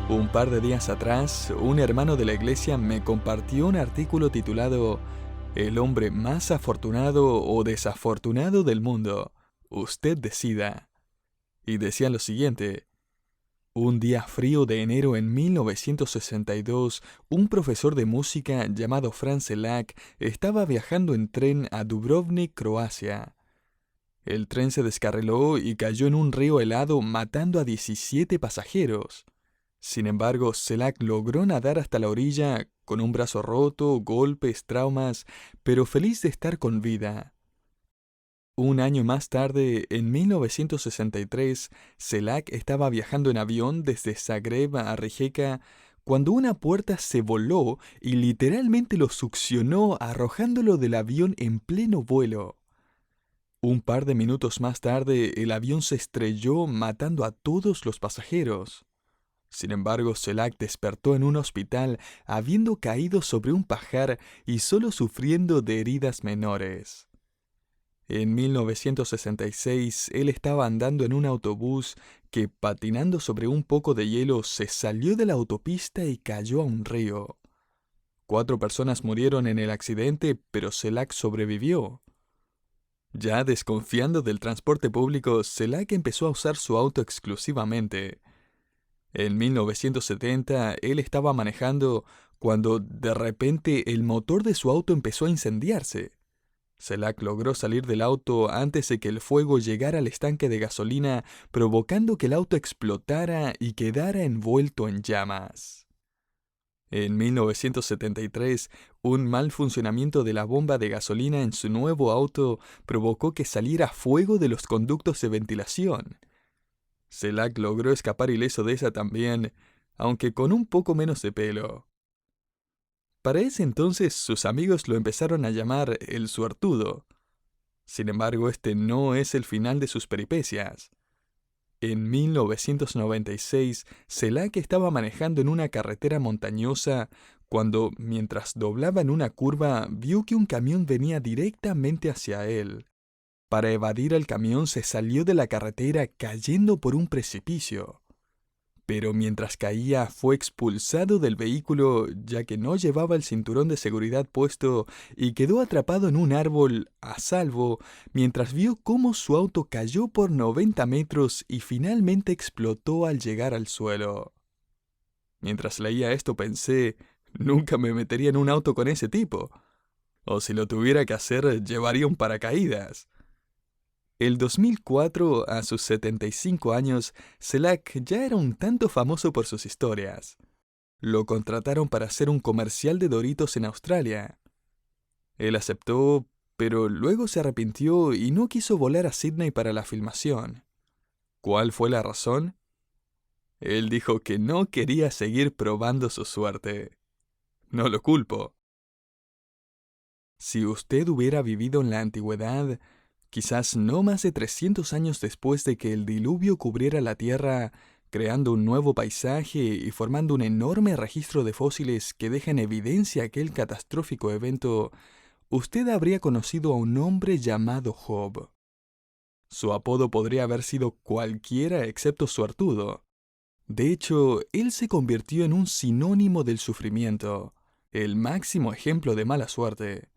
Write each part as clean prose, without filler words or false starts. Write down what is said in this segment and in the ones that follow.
Un par de días atrás, un hermano de la iglesia me compartió un artículo titulado El hombre más afortunado o desafortunado del mundo. Usted decida. Y decía lo siguiente. Un día frío de enero en 1962, un profesor de música llamado Franz Selak estaba viajando en tren a Dubrovnik, Croacia. El tren se descarriló y cayó en un río helado matando a 17 pasajeros. Sin embargo, Selak logró nadar hasta la orilla con un brazo roto, golpes, traumas, pero feliz de estar con vida. Un año más tarde, en 1963, Selak estaba viajando en avión desde Zagreb a Rijeka cuando una puerta se voló y literalmente lo succionó arrojándolo del avión en pleno vuelo. Un par de minutos más tarde, el avión se estrelló matando a todos los pasajeros. Sin embargo, Selak despertó en un hospital habiendo caído sobre un pajar y solo sufriendo de heridas menores. En 1966, él estaba andando en un autobús que, patinando sobre un poco de hielo, se salió de la autopista y cayó a un río. 4 personas murieron en el accidente, pero Selak sobrevivió. Ya desconfiando del transporte público, Selak empezó a usar su auto exclusivamente. En 1970, él estaba manejando cuando de repente el motor de su auto empezó a incendiarse. Selak logró salir del auto antes de que el fuego llegara al estanque de gasolina, provocando que el auto explotara y quedara envuelto en llamas. En 1973, un mal funcionamiento de la bomba de gasolina en su nuevo auto provocó que saliera fuego de los conductos de ventilación. Selak logró escapar ileso de esa también, aunque con un poco menos de pelo. Para ese entonces sus amigos lo empezaron a llamar el suertudo. Sin embargo, este no es el final de sus peripecias. En 1996, Selak estaba manejando en una carretera montañosa cuando, mientras doblaba en una curva, vio que un camión venía directamente hacia él. Para evadir al camión se salió de la carretera cayendo por un precipicio. Pero mientras caía fue expulsado del vehículo ya que no llevaba el cinturón de seguridad puesto y quedó atrapado en un árbol a salvo mientras vio cómo su auto cayó por 90 metros y finalmente explotó al llegar al suelo. Mientras leía esto pensé, nunca me metería en un auto con ese tipo. O si lo tuviera que hacer, llevaría un paracaídas. El 2004, a sus 75 años, Selak ya era un tanto famoso por sus historias. Lo contrataron para hacer un comercial de Doritos en Australia. Él aceptó, pero luego se arrepintió y no quiso volar a Sydney para la filmación. ¿Cuál fue la razón? Él dijo que no quería seguir probando su suerte. No lo culpo. Si usted hubiera vivido en la antigüedad, quizás no más de 300 años después de que el diluvio cubriera la Tierra, creando un nuevo paisaje y formando un enorme registro de fósiles que deja en evidencia aquel catastrófico evento, usted habría conocido a un hombre llamado Job. Su apodo podría haber sido cualquiera excepto suertudo. De hecho, él se convirtió en un sinónimo del sufrimiento, el máximo ejemplo de mala suerte.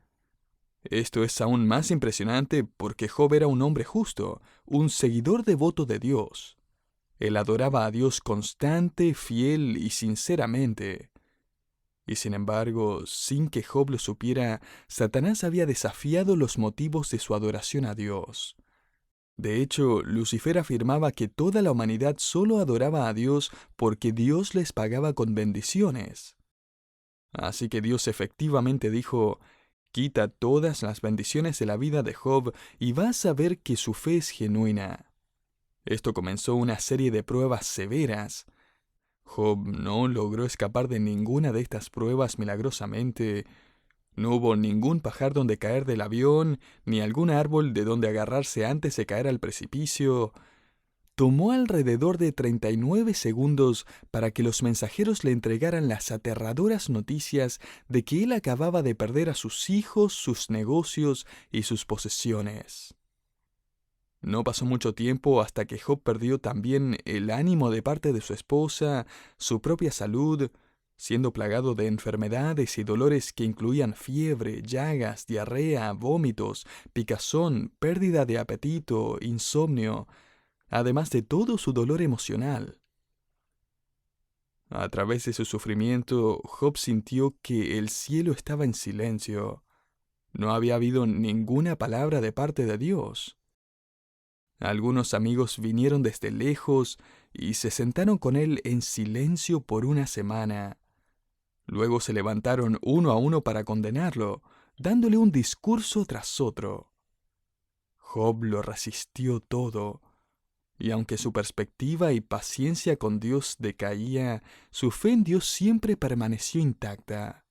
Esto es aún más impresionante porque Job era un hombre justo, un seguidor devoto de Dios. Él adoraba a Dios constante, fiel y sinceramente. Y sin embargo, sin que Job lo supiera, Satanás había desafiado los motivos de su adoración a Dios. De hecho, Lucifer afirmaba que toda la humanidad solo adoraba a Dios porque Dios les pagaba con bendiciones. Así que Dios efectivamente dijo: quita todas las bendiciones de la vida de Job y vas a ver que su fe es genuina. Esto comenzó una serie de pruebas severas. Job no logró escapar de ninguna de estas pruebas milagrosamente. No hubo ningún pajar donde caer del avión, ni algún árbol de donde agarrarse antes de caer al precipicio. Tomó alrededor de 39 segundos para que los mensajeros le entregaran las aterradoras noticias de que él acababa de perder a sus hijos, sus negocios y sus posesiones. No pasó mucho tiempo hasta que Job perdió también el ánimo de parte de su esposa, su propia salud, siendo plagado de enfermedades y dolores que incluían fiebre, llagas, diarrea, vómitos, picazón, pérdida de apetito, insomnio, además de todo su dolor emocional. A través de su sufrimiento, Job sintió que el cielo estaba en silencio. No había habido ninguna palabra de parte de Dios. Algunos amigos vinieron desde lejos y se sentaron con él en silencio por una semana. Luego se levantaron uno a uno para condenarlo, dándole un discurso tras otro. Job lo resistió todo, y aunque su perspectiva y paciencia con Dios decaía, su fe en Dios siempre permaneció intacta.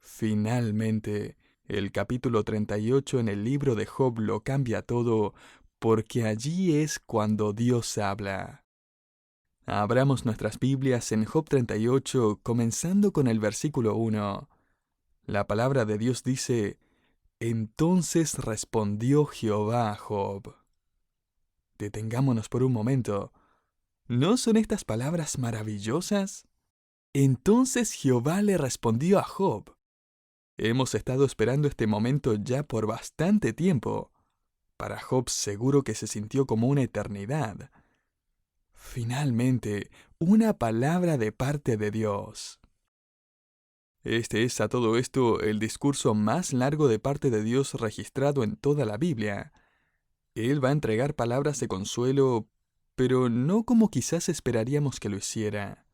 Finalmente, el capítulo 38 en el libro de Job lo cambia todo, porque allí es cuando Dios habla. Abramos nuestras Biblias en Job 38, comenzando con el versículo 1. La palabra de Dios dice: Entonces respondió Jehová a Job. Detengámonos por un momento. ¿No son estas palabras maravillosas? Entonces Jehová le respondió a Job. Hemos estado esperando este momento ya por bastante tiempo. Para Job seguro que se sintió como una eternidad. Finalmente, una palabra de parte de Dios. Este es a todo esto el discurso más largo de parte de Dios registrado en toda la Biblia. Él va a entregar palabras de consuelo, pero no como quizás esperaríamos que lo hiciera.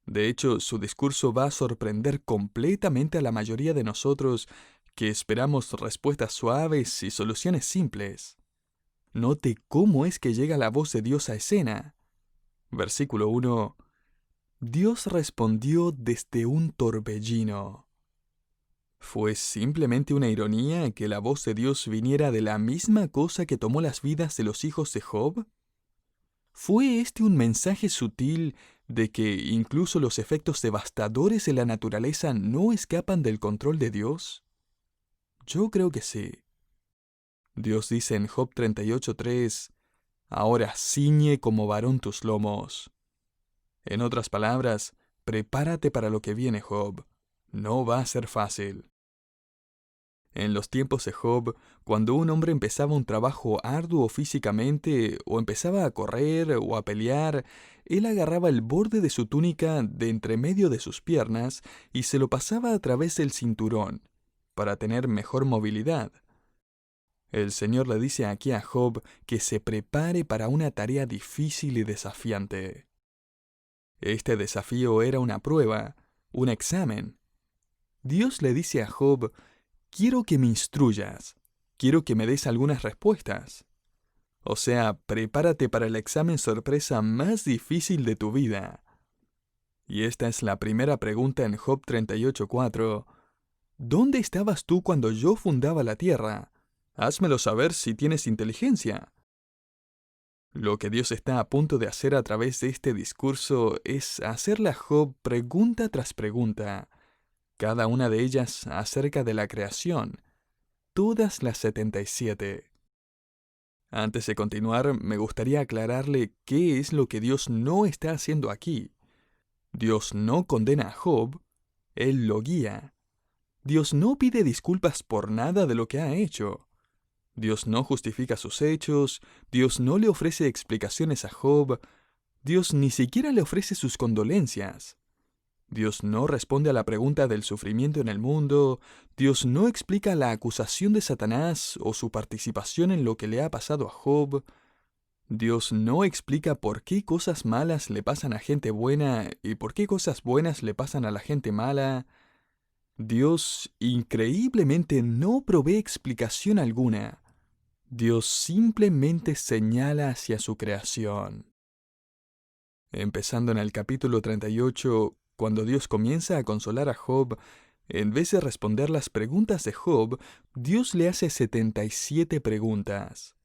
De hecho, su discurso va a sorprender completamente a la mayoría de nosotros que esperamos respuestas suaves y soluciones simples. Note cómo es que llega la voz de Dios a escena. Versículo 1. Dios respondió desde un torbellino. ¿Fue simplemente una ironía que la voz de Dios viniera de la misma cosa que tomó las vidas de los hijos de Job? ¿Fue este un mensaje sutil de que incluso los efectos devastadores de la naturaleza no escapan del control de Dios? Yo creo que sí. Dios dice en Job 38:3, Ahora ciñe como varón tus lomos. En otras palabras, prepárate para lo que viene, Job. No va a ser fácil. En los tiempos de Job, cuando un hombre empezaba un trabajo arduo físicamente, o empezaba a correr o a pelear, él agarraba el borde de su túnica de entre medio de sus piernas y se lo pasaba a través del cinturón, para tener mejor movilidad. El Señor le dice aquí a Job que se prepare para una tarea difícil y desafiante. Este desafío era una prueba, un examen. Dios le dice a Job: quiero que me instruyas, quiero que me des algunas respuestas. O sea, prepárate para el examen sorpresa más difícil de tu vida. Y esta es la primera pregunta en Job 38:4. ¿Dónde estabas tú cuando yo fundaba la tierra? Házmelo saber si tienes inteligencia. Lo que Dios está a punto de hacer a través de este discurso es hacerle a Job pregunta tras pregunta, cada una de ellas acerca de la creación, todas las 77. Antes de continuar, me gustaría aclararle qué es lo que Dios no está haciendo aquí. Dios no condena a Job, Él lo guía. Dios no pide disculpas por nada de lo que ha hecho. Dios no justifica sus hechos, Dios no le ofrece explicaciones a Job, Dios ni siquiera le ofrece sus condolencias. Dios no responde a la pregunta del sufrimiento en el mundo, Dios no explica la acusación de Satanás o su participación en lo que le ha pasado a Job. Dios no explica por qué cosas malas le pasan a gente buena y por qué cosas buenas le pasan a la gente mala. Dios increíblemente no provee explicación alguna. Dios simplemente señala hacia su creación. Empezando en el capítulo 38, cuando Dios comienza a consolar a Job, en vez de responder las preguntas de Job, Dios le hace 77 preguntas.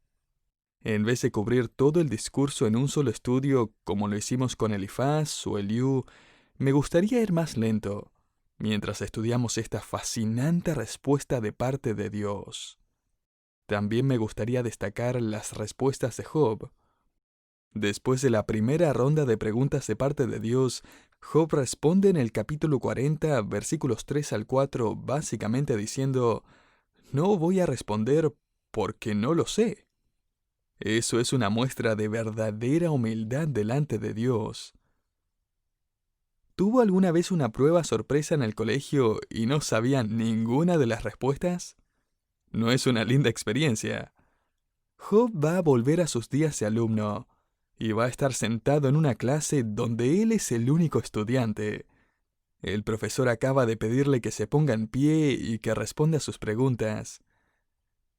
En vez de cubrir todo el discurso en un solo estudio, como lo hicimos con Elifaz o Eliú, me gustaría ir más lento, mientras estudiamos esta fascinante respuesta de parte de Dios. También me gustaría destacar las respuestas de Job. Después de la primera ronda de preguntas de parte de Dios, Job responde en el capítulo 40, versículos 3 al 4, básicamente diciendo: no voy a responder porque no lo sé. Eso es una muestra de verdadera humildad delante de Dios. ¿Tuvo alguna vez una prueba sorpresa en el colegio y no sabía ninguna de las respuestas? No es una linda experiencia. Job va a volver a sus días de alumno y va a estar sentado en una clase donde él es el único estudiante. El profesor acaba de pedirle que se ponga en pie y que responda a sus preguntas.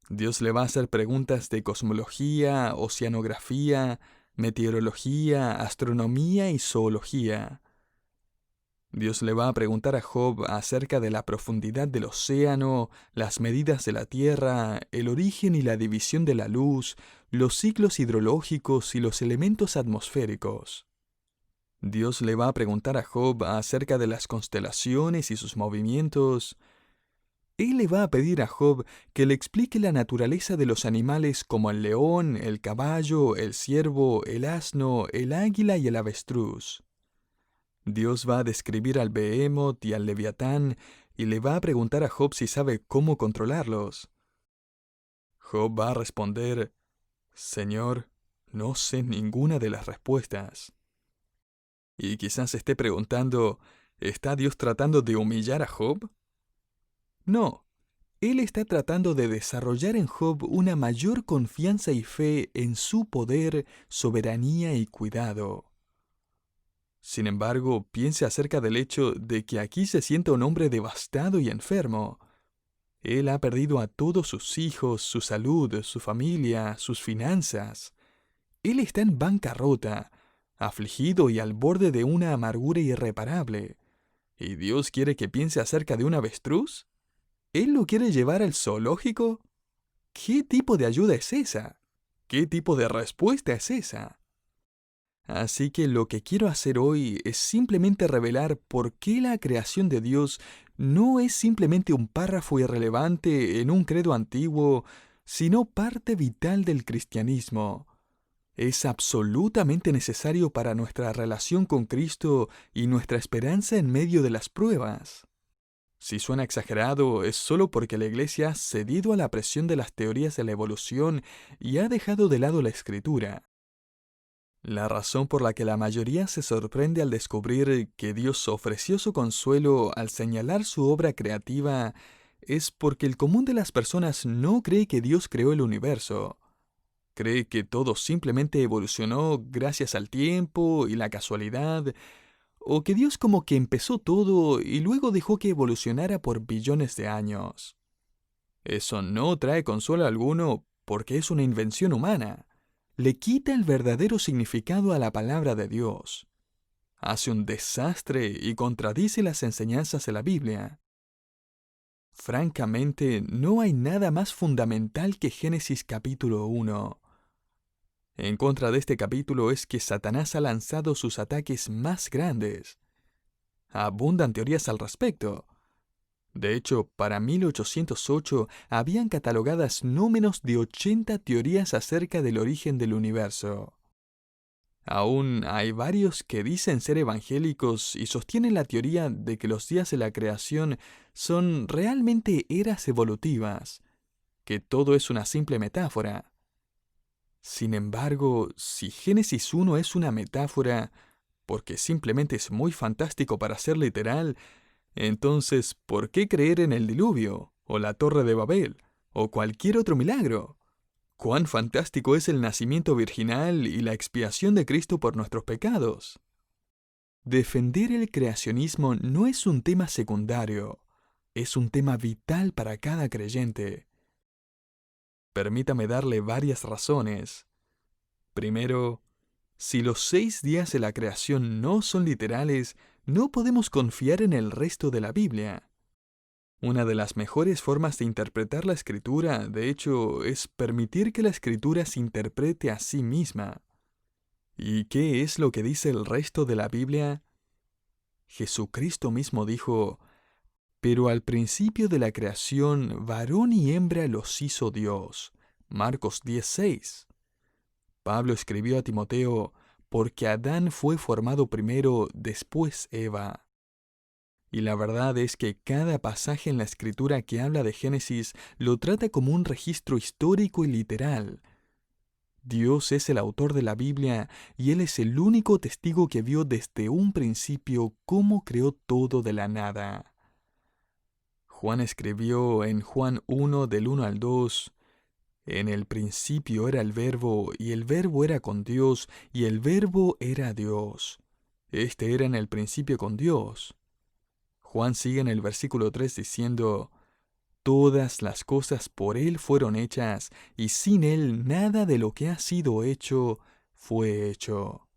Dios le va a hacer preguntas de cosmología, oceanografía, meteorología, astronomía y zoología. Dios le va a preguntar a Job acerca de la profundidad del océano, las medidas de la Tierra, el origen y la división de la luz, los ciclos hidrológicos y los elementos atmosféricos. Dios le va a preguntar a Job acerca de las constelaciones y sus movimientos. Él le va a pedir a Job que le explique la naturaleza de los animales como el león, el caballo, el ciervo, el asno, el águila y el avestruz. Dios va a describir al Behemoth y al Leviatán y le va a preguntar a Job si sabe cómo controlarlos. Job va a responder: Señor, no sé ninguna de las respuestas. Y quizás esté preguntando: ¿está Dios tratando de humillar a Job? No. Él está tratando de desarrollar en Job una mayor confianza y fe en su poder, soberanía y cuidado. Sin embargo, piense acerca del hecho de que aquí se sienta un hombre devastado y enfermo. Él ha perdido a todos sus hijos, su salud, su familia, sus finanzas. Él está en bancarrota, afligido y al borde de una amargura irreparable. ¿Y Dios quiere que piense acerca de un avestruz? ¿Él lo quiere llevar al zoológico? ¿Qué tipo de ayuda es esa? ¿Qué tipo de respuesta es esa? Así que lo que quiero hacer hoy es simplemente revelar por qué la creación de Dios no es simplemente un párrafo irrelevante en un credo antiguo, sino parte vital del cristianismo. Es absolutamente necesario para nuestra relación con Cristo y nuestra esperanza en medio de las pruebas. Si suena exagerado, es solo porque la Iglesia ha cedido a la presión de las teorías de la evolución y ha dejado de lado la Escritura. La razón por la que la mayoría se sorprende al descubrir que Dios ofreció su consuelo al señalar su obra creativa es porque el común de las personas no cree que Dios creó el universo. Cree que todo simplemente evolucionó gracias al tiempo y la casualidad, o que Dios como que empezó todo y luego dejó que evolucionara por billones de años. Eso no trae consuelo alguno porque es una invención humana. Le quita el verdadero significado a la palabra de Dios. Hace un desastre y contradice las enseñanzas de la Biblia. Francamente, no hay nada más fundamental que Génesis capítulo 1. En contra de este capítulo es que Satanás ha lanzado sus ataques más grandes. Abundan teorías al respecto. De hecho, para 1808 habían catalogadas no menos de 80 teorías acerca del origen del universo. Aún hay varios que dicen ser evangélicos y sostienen la teoría de que los días de la creación son realmente eras evolutivas, que todo es una simple metáfora. Sin embargo, si Génesis 1 es una metáfora, porque simplemente es muy fantástico para ser literal, entonces, ¿por qué creer en el diluvio, o la Torre de Babel, o cualquier otro milagro? ¿Cuán fantástico es el nacimiento virginal y la expiación de Cristo por nuestros pecados? Defender el creacionismo no es un tema secundario, es un tema vital para cada creyente. Permítame darle varias razones. Primero, si los 6 días de la creación no son literales, no podemos confiar en el resto de la Biblia. Una de las mejores formas de interpretar la Escritura, de hecho, es permitir que la Escritura se interprete a sí misma. ¿Y qué es lo que dice el resto de la Biblia? Jesucristo mismo dijo: «Pero al principio de la creación, varón y hembra los hizo Dios. Marcos 10:6. Pablo escribió a Timoteo, porque Adán fue formado primero, después Eva. Y la verdad es que cada pasaje en la Escritura que habla de Génesis lo trata como un registro histórico y literal. Dios es el autor de la Biblia y Él es el único testigo que vio desde un principio cómo creó todo de la nada. Juan escribió en Juan 1 del 1 al 2, en el principio era el Verbo, y el Verbo era con Dios, y el Verbo era Dios. Este era en el principio con Dios. Juan sigue en el versículo 3 diciendo, todas las cosas por Él fueron hechas, y sin Él nada de lo que ha sido hecho fue hecho.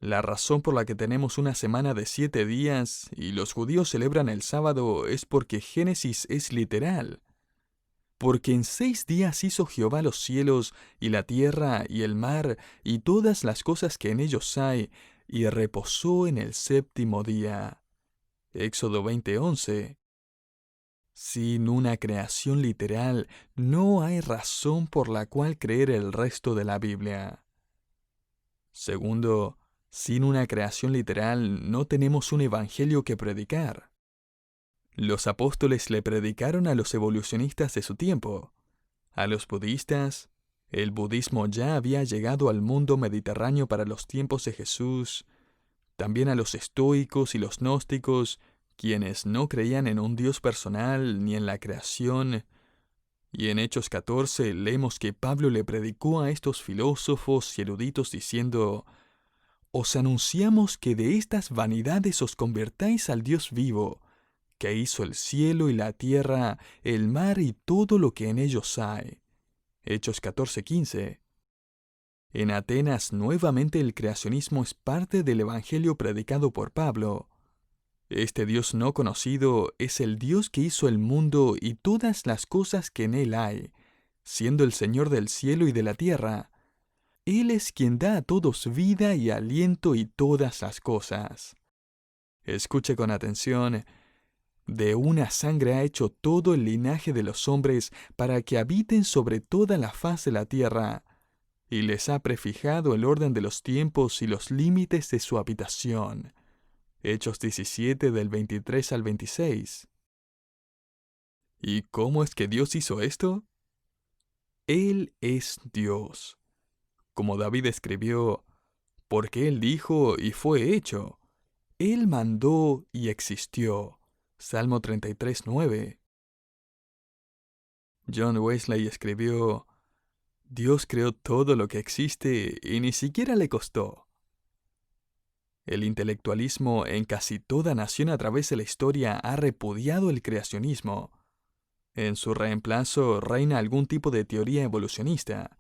La razón por la que tenemos una semana de 7 días y los judíos celebran el sábado es porque Génesis es literal. Porque en 6 días hizo Jehová los cielos, y la tierra, y el mar, y todas las cosas que en ellos hay, y reposó en el séptimo día. Éxodo 20:11. Sin una creación literal, no hay razón por la cual creer el resto de la Biblia. Segundo, sin una creación literal, no tenemos un evangelio que predicar. Los apóstoles le predicaron a los evolucionistas de su tiempo. A los budistas, el budismo ya había llegado al mundo mediterráneo para los tiempos de Jesús. También a los estoicos y los gnósticos, quienes no creían en un Dios personal ni en la creación. Y en Hechos 14 leemos que Pablo le predicó a estos filósofos y eruditos diciendo, «Os anunciamos que de estas vanidades os convertáis al Dios vivo, que hizo el cielo y la tierra, el mar y todo lo que en ellos hay». Hechos 14:15. En Atenas nuevamente el creacionismo es parte del evangelio predicado por Pablo. Este Dios no conocido es el Dios que hizo el mundo y todas las cosas que en él hay, siendo el Señor del cielo y de la tierra. Él es quien da a todos vida y aliento y todas las cosas. Escuche con atención. De una sangre ha hecho todo el linaje de los hombres para que habiten sobre toda la faz de la tierra, y les ha prefijado el orden de los tiempos y los límites de su habitación. Hechos 17 del 23 al 26. ¿Y cómo es que Dios hizo esto? Él es Dios. Como David escribió, porque Él dijo y fue hecho. Él mandó y existió. Salmo 33:9. John Wesley escribió, Dios creó todo lo que existe y ni siquiera le costó. El intelectualismo en casi toda nación a través de la historia ha repudiado el creacionismo. En su reemplazo reina algún tipo de teoría evolucionista.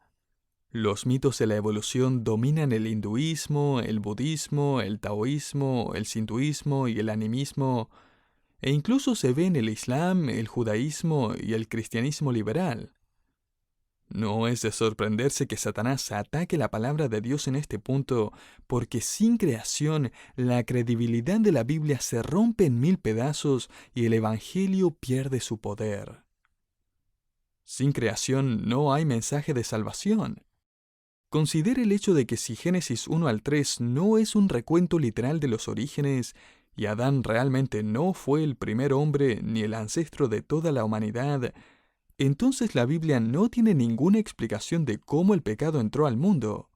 Los mitos de la evolución dominan el hinduismo, el budismo, el taoísmo, el sintoísmo y el animismo, e incluso se ve en el islam, el judaísmo y el cristianismo liberal. No es de sorprenderse que Satanás ataque la palabra de Dios en este punto, porque sin creación la credibilidad de la Biblia se rompe en 1000 pedazos y el Evangelio pierde su poder. Sin creación no hay mensaje de salvación. Considere el hecho de que si Génesis 1 al 3 no es un recuento literal de los orígenes, y Adán realmente no fue el primer hombre ni el ancestro de toda la humanidad, entonces la Biblia no tiene ninguna explicación de cómo el pecado entró al mundo.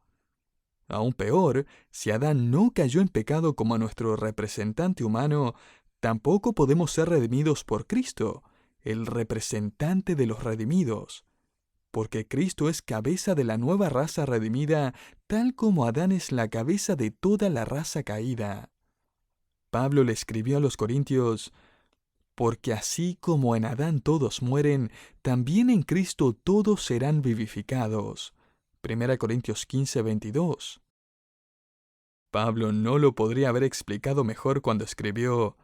Aún peor, si Adán no cayó en pecado como nuestro representante humano, tampoco podemos ser redimidos por Cristo, el representante de los redimidos, porque Cristo es cabeza de la nueva raza redimida, tal como Adán es la cabeza de toda la raza caída. Pablo le escribió a los Corintios, porque así como en Adán todos mueren, también en Cristo todos serán vivificados. 1 Corintios 15:22. Pablo no lo podría haber explicado mejor cuando escribió,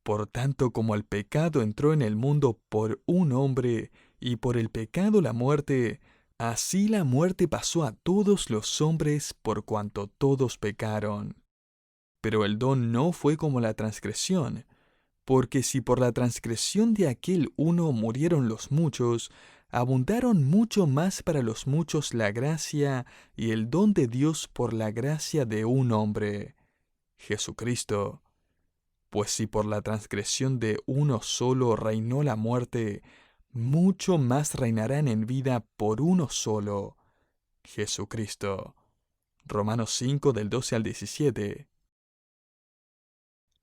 por tanto como el pecado entró en el mundo por un hombre, y por el pecado la muerte, así la muerte pasó a todos los hombres por cuanto todos pecaron. Pero el don no fue como la transgresión. Porque si por la transgresión de aquel uno murieron los muchos, abundaron mucho más para los muchos la gracia y el don de Dios por la gracia de un hombre, Jesucristo. Pues si por la transgresión de uno solo reinó la muerte, mucho más reinarán en vida por uno solo, Jesucristo. Romanos 5 del 12 al 17.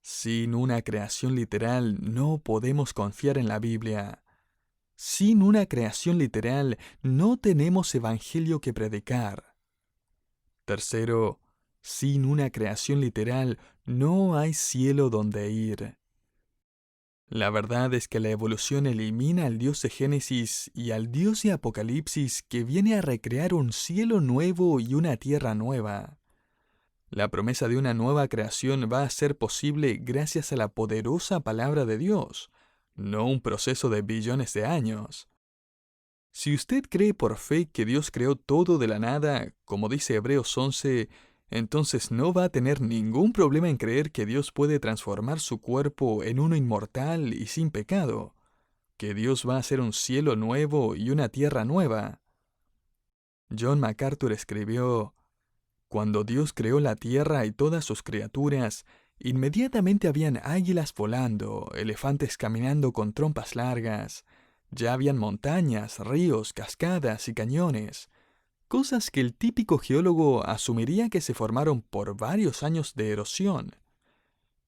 Sin una creación literal no podemos confiar en la Biblia. Sin una creación literal no tenemos evangelio que predicar. Tercero, sin una creación literal no hay cielo donde ir. La verdad es que la evolución elimina al Dios de Génesis y al Dios de Apocalipsis que viene a recrear un cielo nuevo y una tierra nueva. La promesa de una nueva creación va a ser posible gracias a la poderosa palabra de Dios, no un proceso de billones de años. Si usted cree por fe que Dios creó todo de la nada, como dice Hebreos 11, entonces no va a tener ningún problema en creer que Dios puede transformar su cuerpo en uno inmortal y sin pecado, que Dios va a hacer un cielo nuevo y una tierra nueva. John MacArthur escribió: Cuando Dios creó la tierra y todas sus criaturas, inmediatamente habían águilas volando, elefantes caminando con trompas largas. Ya habían montañas, ríos, cascadas y cañones, cosas que el típico geólogo asumiría que se formaron por varios años de erosión,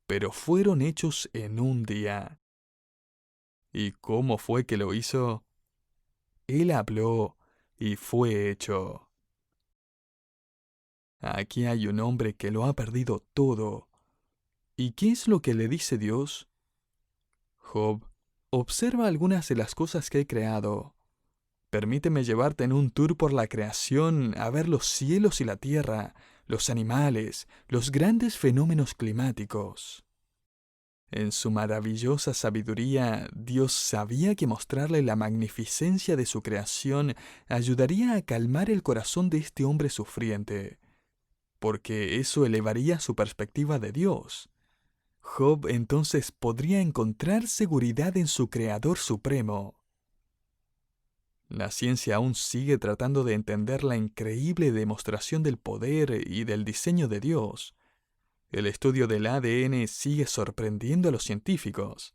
pero fueron hechos en un día. ¿Y cómo fue que lo hizo? Él habló y fue hecho. Aquí hay un hombre que lo ha perdido todo. ¿Y qué es lo que le dice Dios? Job, observa algunas de las cosas que he creado. Permíteme llevarte en un tour por la creación a ver los cielos y la tierra, los animales, los grandes fenómenos climáticos. En su maravillosa sabiduría, Dios sabía que mostrarle la magnificencia de su creación ayudaría a calmar el corazón de este hombre sufriente, porque eso elevaría su perspectiva de Dios. Job entonces podría encontrar seguridad en su Creador Supremo. La ciencia aún sigue tratando de entender la increíble demostración del poder y del diseño de Dios. El estudio del ADN sigue sorprendiendo a los científicos.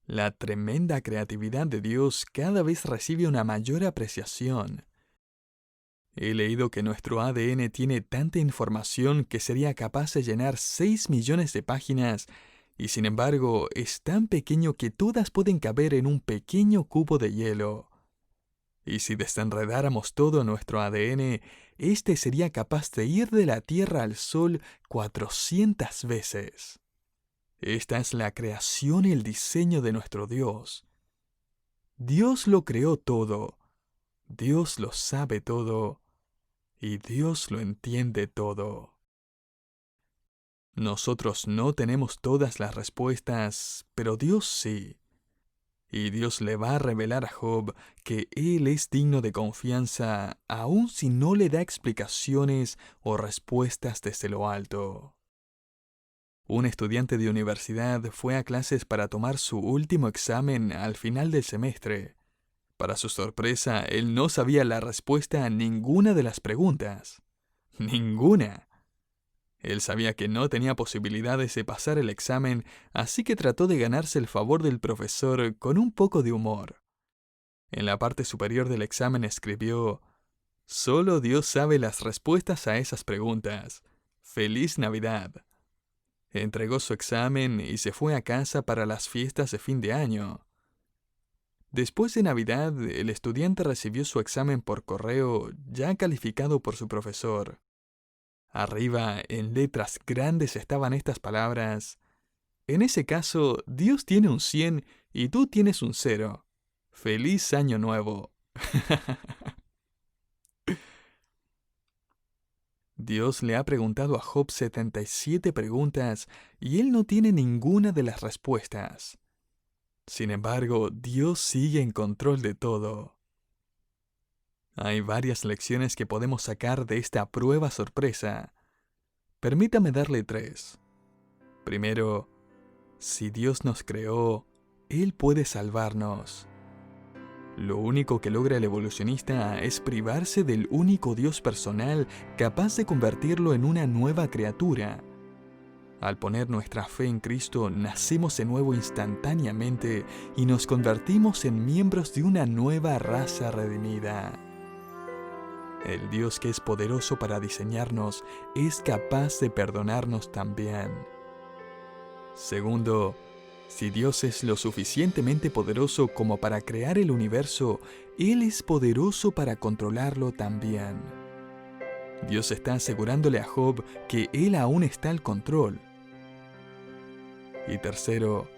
La tremenda creatividad de Dios cada vez recibe una mayor apreciación. He leído que nuestro ADN tiene tanta información que sería capaz de llenar 6 millones de páginas y sin embargo es tan pequeño que todas pueden caber en un pequeño cubo de hielo. Y si desenredáramos todo nuestro ADN, este sería capaz de ir de la Tierra al Sol 400 veces. Esta es la creación y el diseño de nuestro Dios. Dios lo creó todo, Dios lo sabe todo, y Dios lo entiende todo. Nosotros no tenemos todas las respuestas, pero Dios sí. Y Dios le va a revelar a Job que Él es digno de confianza, aun si no le da explicaciones o respuestas desde lo alto. Un estudiante de universidad fue a clases para tomar su último examen al final del semestre. Para su sorpresa, él no sabía la respuesta a ninguna de las preguntas. ¡Ninguna! Él sabía que no tenía posibilidades de pasar el examen, así que trató de ganarse el favor del profesor con un poco de humor. En la parte superior del examen escribió: «Solo Dios sabe las respuestas a esas preguntas. ¡Feliz Navidad!». Entregó su examen y se fue a casa para las fiestas de fin de año. Después de Navidad, el estudiante recibió su examen por correo ya calificado por su profesor. Arriba, en letras grandes, estaban estas palabras: «En ese caso, Dios tiene un 100 y tú tienes un 0. ¡Feliz Año Nuevo!». Dios le ha preguntado a Job 77 preguntas y él no tiene ninguna de las respuestas. Sin embargo, Dios sigue en control de todo. Hay varias lecciones que podemos sacar de esta prueba sorpresa. Permítame darle 3. Primero, si Dios nos creó, Él puede salvarnos. Lo único que logra el evolucionista es privarse del único Dios personal capaz de convertirlo en una nueva criatura. Al poner nuestra fe en Cristo, nacemos de nuevo instantáneamente y nos convertimos en miembros de una nueva raza redimida. El Dios que es poderoso para diseñarnos es capaz de perdonarnos también. Segundo, si Dios es lo suficientemente poderoso como para crear el universo, Él es poderoso para controlarlo también. Dios está asegurándole a Job que Él aún está al control. Y tercero,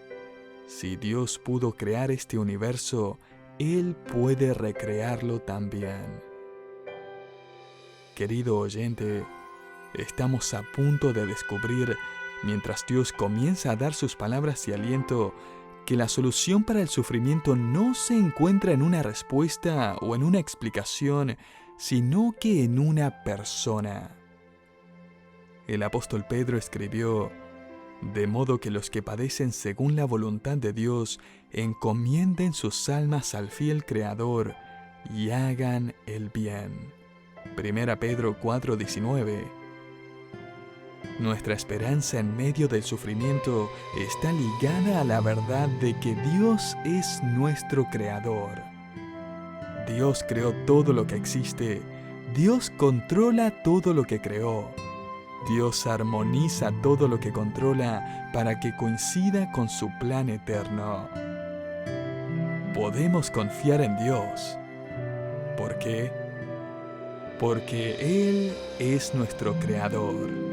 si Dios pudo crear este universo, Él puede recrearlo también. Querido oyente, estamos a punto de descubrir, mientras Dios comienza a dar sus palabras y aliento, que la solución para el sufrimiento no se encuentra en una respuesta o en una explicación, sino que en una persona. El apóstol Pedro escribió: de modo que los que padecen según la voluntad de Dios encomienden sus almas al fiel Creador y hagan el bien. 1 Pedro 4:19. Nuestra esperanza en medio del sufrimiento está ligada a la verdad de que Dios es nuestro Creador. Dios creó todo lo que existe. Dios controla todo lo que creó. Dios armoniza todo lo que controla para que coincida con su plan eterno. Podemos confiar en Dios. ¿Por qué? Porque Él es nuestro Creador.